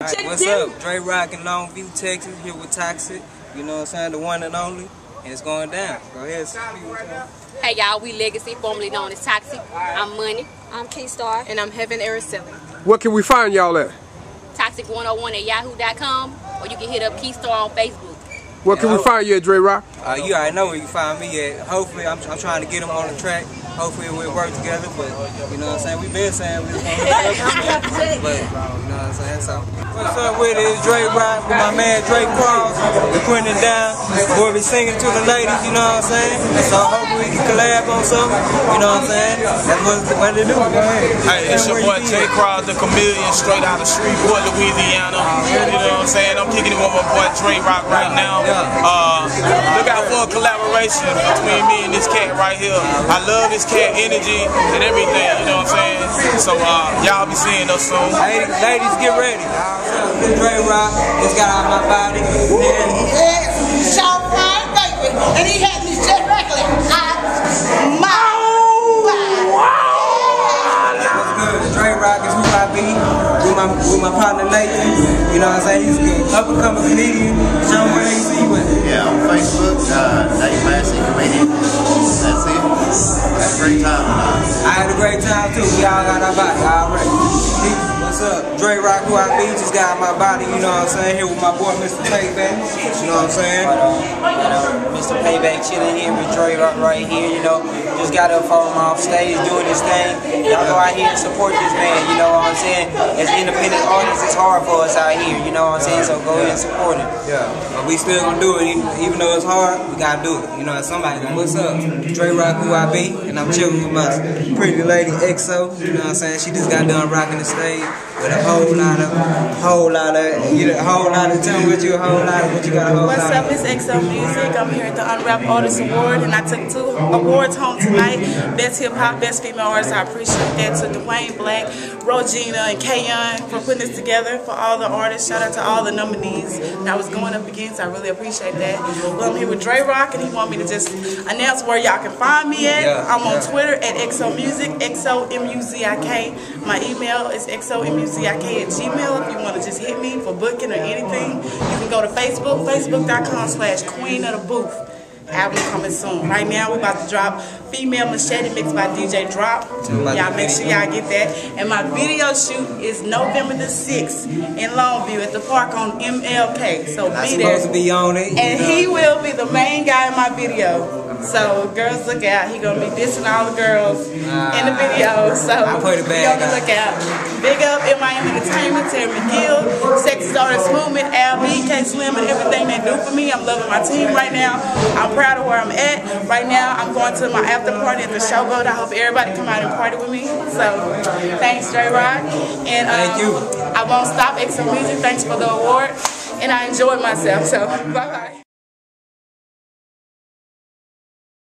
Right, what's up? Dre Rock in Longview, Texas, here with Toxic. You know what I'm saying? The one and only. And it's going down. Go ahead. Hey y'all, we Legacy, formerly known as Toxic. I'm Money. I'm Keystar. And I'm Heaven Araceli. What can we find y'all at? Toxic101 at yahoo.com, or you can hit up Keystar on Facebook. What can we find you at, Dre Rock? You already know where you find me at. Hopefully, I'm trying to get them on the track. Hopefully, we'll work together. But, you know what I'm saying? We've been saying we was going to work together. But, you know what I'm saying? So, what's up with it? It's Dre Rock with my man Drake Cross. We're putting it down. We'll be singing to the ladies, you know what I'm saying? So, hopefully, we can collab on something. You know what I'm saying? That's what they do. Go ahead. Hey, it's your boy J. Cross, the chameleon, straight out of Shreveport, Louisiana. You know what I'm saying? I'm kicking it with my boy Dre Rock right now. Look out for a collaboration between me and this cat right here. I love this cat energy and everything, you know what I'm saying? So y'all be seeing us soon. Ladies, get ready. Dre Rock just got out of my body. Sean Prime, baby. And he had me just regularly. Dre Rock is who I be, with my partner Nathan. You know what I'm saying? He's an up-and-coming comedian. Show him where they see you at. Yeah, on Facebook, Nate Massey Comedian. That's it. Had a great time tonight. I had a great time too. We all got our body already. What's up? Dre Rock who I be, just got my body, you know what I'm saying? Here with my boy Mr. Payback. You know what I'm saying? Mr. Payback chilling here with Dre Rock right here, you know. Just got up on him off stage doing his thing. Y'all go out here and support this man, you know what I'm saying? As independent artists, it's hard for us out here, you know what I'm saying? So go ahead and support him. Yeah, but we still gonna do it, even though it's hard, we gotta do it. You know, somebody gonna. What's up? Dre Rock who I be, and I'm chilling with my pretty lady XO, you know what I'm saying? She just got done rocking the stage with a whole lot of, tell me what you got a whole lot of. What's up, it's XO Music. I'm here at the Unwrapped Artist Award, and I took 2 awards home tonight. Best Hip Hop, Best Female Artist. I appreciate that to Dwayne Black, Rogina, and Kayon for putting this together for all the artists. Shout out to all the nominees that I was going up against. I really appreciate that. Well, I'm here with Dre Rock, and he want me to just announce where y'all can find me at. I'm on Twitter at XO Music, XOMUZIK. My email is XOMUZIK@gmail. If you want to just hit me for booking or anything, you can go to Facebook, facebook.com/Queen of the Booth. Album coming soon. Right now we're about to drop Female Machete mixed by DJ Drop. Y'all make sure y'all get that. And my video shoot is November the 6th in Longview at the park on MLK. So be there. Supposed to be on it. And he will be the main guy in my video. So girls, look out. He gonna be dissing all the girls in the video. So I be on the lookout. Big up MIM Entertainment, Terry McGill, Sexy Artist Movement, Al B, K Slim, and everything they do for me. I'm loving my team right now. I'm proud of where I'm at. Right now, I'm going to my after party at the Showboat. I hope everybody come out and party with me. So thanks, Dre Rock. And thank you. I won't stop. XO Music, thanks for the award. And I enjoyed myself. So bye-bye.